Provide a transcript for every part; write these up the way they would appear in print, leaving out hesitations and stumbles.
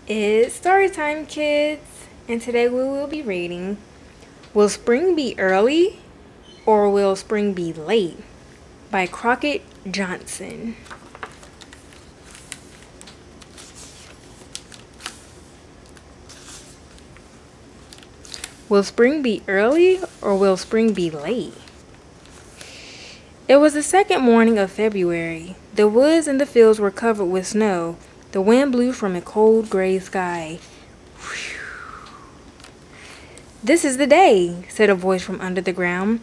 It's story time, kids, and today we will be reading Will Spring Be Early or Will Spring Be Late by Crockett Johnson. Will spring be early or will spring be late? It was the second morning of February. The woods and the fields were covered with snow. The wind blew from a cold gray sky. "This is the day," said a voice from under the ground.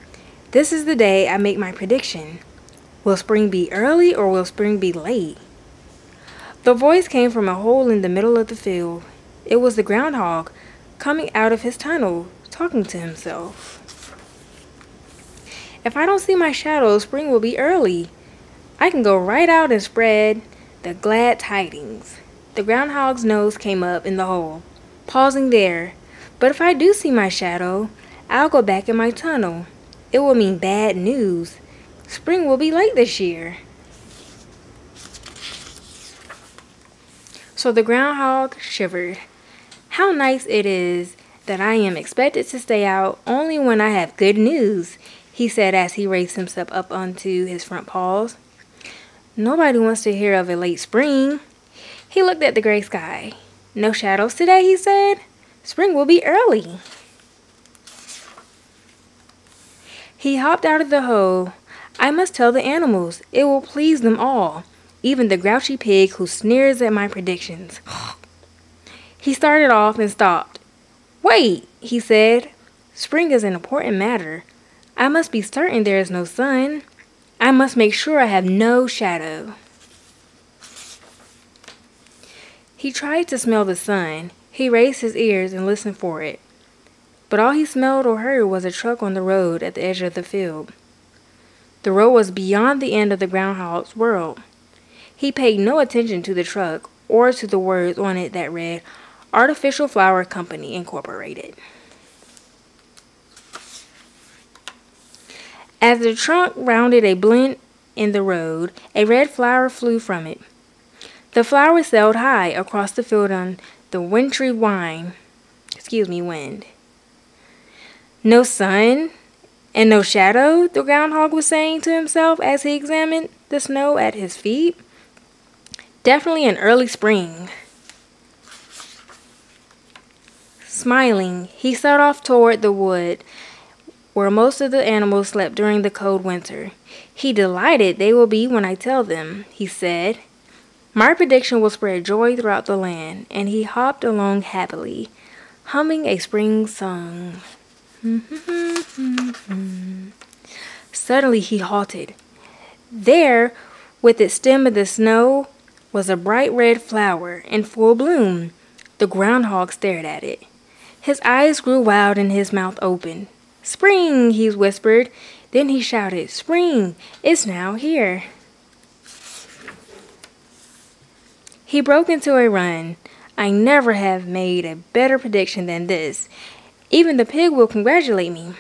"This is the day I make my prediction. Will spring be early or will spring be late?" The voice came from a hole in the middle of the field. It was the groundhog, coming out of his tunnel, talking to himself. "If I don't see my shadow, spring will be early. I can go right out and spread the glad tidings." The groundhog's nose came up in the hole, pausing there. "But if I do see my shadow, I'll go back in my tunnel. It will mean bad news. Spring will be late this year." So the groundhog shivered. "How nice it is that I am expected to stay out only when I have good news," he said as he raised himself up onto his front paws. "Nobody wants to hear of a late spring." He looked at the gray sky. "No shadows today," he said. "Spring will be early." He hopped out of the hole. "I must tell the animals. It will please them all, even the grouchy pig who sneers at my predictions." He started off and stopped. "Wait," he said. "Spring is an important matter. I must be certain there is no sun. I must make sure I have no shadow." He tried to smell the sun. He raised his ears and listened for it. But all he smelled or heard was a truck on the road at the edge of the field. The road was beyond the end of the groundhog's world. He paid no attention to the truck or to the words on it that read, "Artificial Flower Company, Incorporated." As the trunk rounded a bend in the road, a red flower flew from it. The flower sailed high across the field on the wintry wind. "No sun and no shadow," the groundhog was saying to himself as he examined the snow at his feet. "Definitely an early spring." Smiling, he set off toward the wood where most of the animals slept during the cold winter. "He delighted they will be when I tell them," he said. "My prediction will spread joy throughout the land," and he hopped along happily, humming a spring song. Suddenly he halted. There, with its stem in the snow, was a bright red flower in full bloom. The groundhog stared at it. His eyes grew wide and his mouth opened. "Spring," he whispered. Then he shouted, "Spring! It's now here." He broke into a run. "I never have made a better prediction than this. Even the pig will congratulate me,"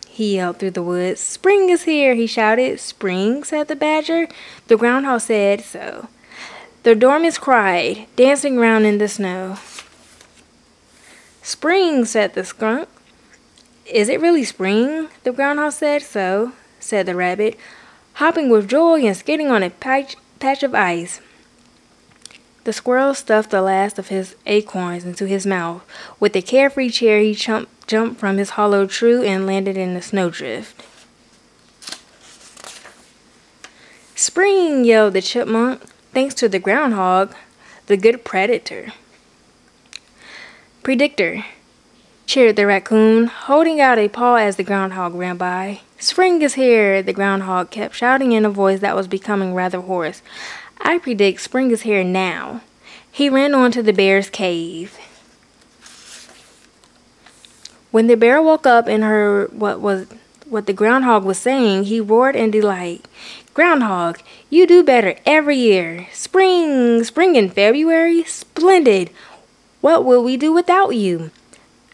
he yelled through the woods. "Spring is here," he shouted. "Spring?" said the badger. The groundhog said so. The dormice cried, dancing round in the snow. "Spring," said the skunk. "Is it really spring?" The groundhog said so, said the rabbit, hopping with joy and skidding on a patch of ice. The squirrel stuffed the last of his acorns into his mouth. With a carefree chair, he jumped from his hollow tree and landed in the snowdrift. "Spring!" yelled the chipmunk, thanks to the groundhog, the good predictor, cheered the raccoon, holding out a paw as the groundhog ran by. "Spring is here," the groundhog kept shouting in a voice that was becoming rather hoarse. "I predict spring is here now." He ran on to the bear's cave. When the bear woke up and heard what the groundhog was saying, he roared in delight. "Groundhog, you do better every year. Spring! Spring in February? Splendid! What will we do without you?"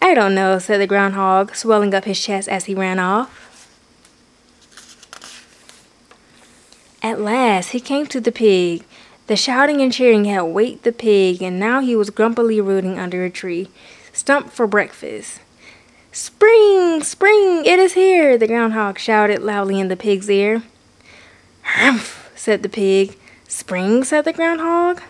"I don't know," said the groundhog, swelling up his chest as he ran off. At last he came to the pig. The shouting and cheering had waked the pig, and now he was grumpily rooting under a tree, stumped for breakfast. "Spring! Spring! It is here!" the groundhog shouted loudly in the pig's ear. "Humph!" said the pig. "Spring?" said the groundhog.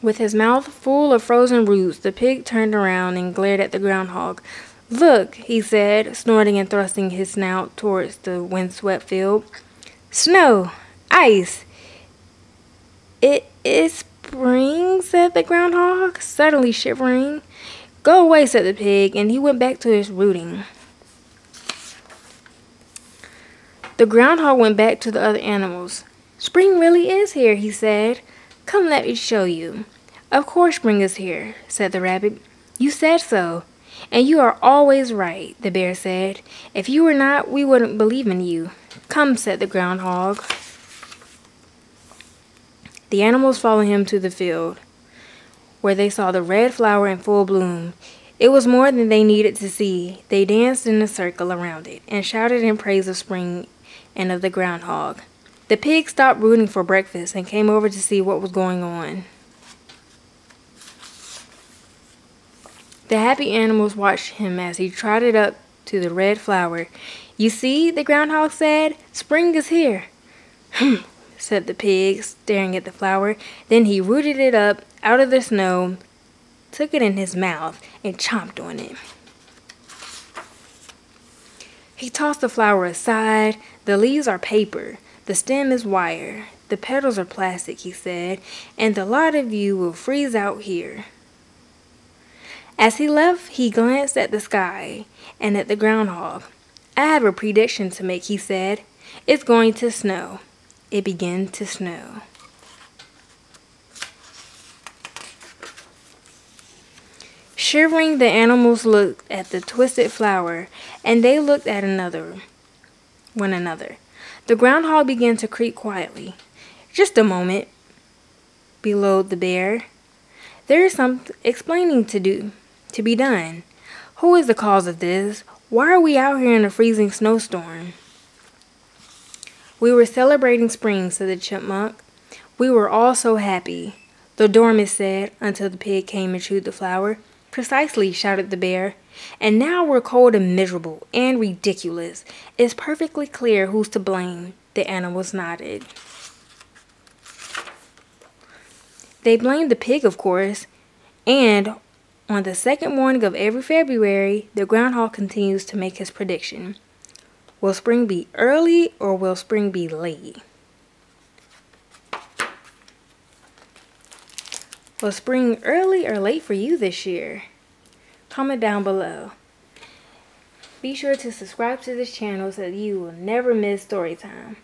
With his mouth full of frozen roots, the pig turned around and glared at the groundhog. "Look," he said, snorting and thrusting his snout towards the windswept field. "Snow! Ice! It is spring," said the groundhog, suddenly shivering. "Go away," said the pig, and he went back to his rooting. The groundhog went back to the other animals. "Spring really is here," he said. "Come, let me show you." "Of course spring is here," said the rabbit. "You said so. And you are always right," the bear said. "If you were not, we wouldn't believe in you." "Come," said the groundhog. The animals followed him to the field, where they saw the red flower in full bloom. It was more than they needed to see. They danced in a circle around it and shouted in praise of spring and of the groundhog. The pig stopped rooting for breakfast and came over to see what was going on. The happy animals watched him as he trotted up to the red flower. "You see," the groundhog said, "spring is here." "Humph," said the pig, staring at the flower. Then he rooted it up out of the snow, took it in his mouth, and chomped on it. He tossed the flower aside. "The leaves are paper, the stem is wire, the petals are plastic," he said, "and the lot of you will freeze out here." As he left, he glanced at the sky and at the groundhog. "I have a prediction to make," he said. "It's going to snow." It began to snow. Shivering, the animals looked at the twisted flower, and they looked at one another. The groundhog began to creak quietly. "Just a moment," bellowed the bear. "There is some explaining to be done. Who is the cause of this? Why are we out here in a freezing snowstorm?" "We were celebrating spring," said the chipmunk. "We were all so happy," the dormouse said, until the pig came and chewed the flower. "Precisely," shouted the bear. "And now we're cold and miserable and ridiculous. It's perfectly clear who's to blame." The animals nodded. They blamed the pig, of course. And on the second morning of every February, the groundhog continues to make his prediction. Will spring be early or will spring be late? Was spring early or late for you this year? Comment down below. Be sure to subscribe to this channel so that you will never miss story time.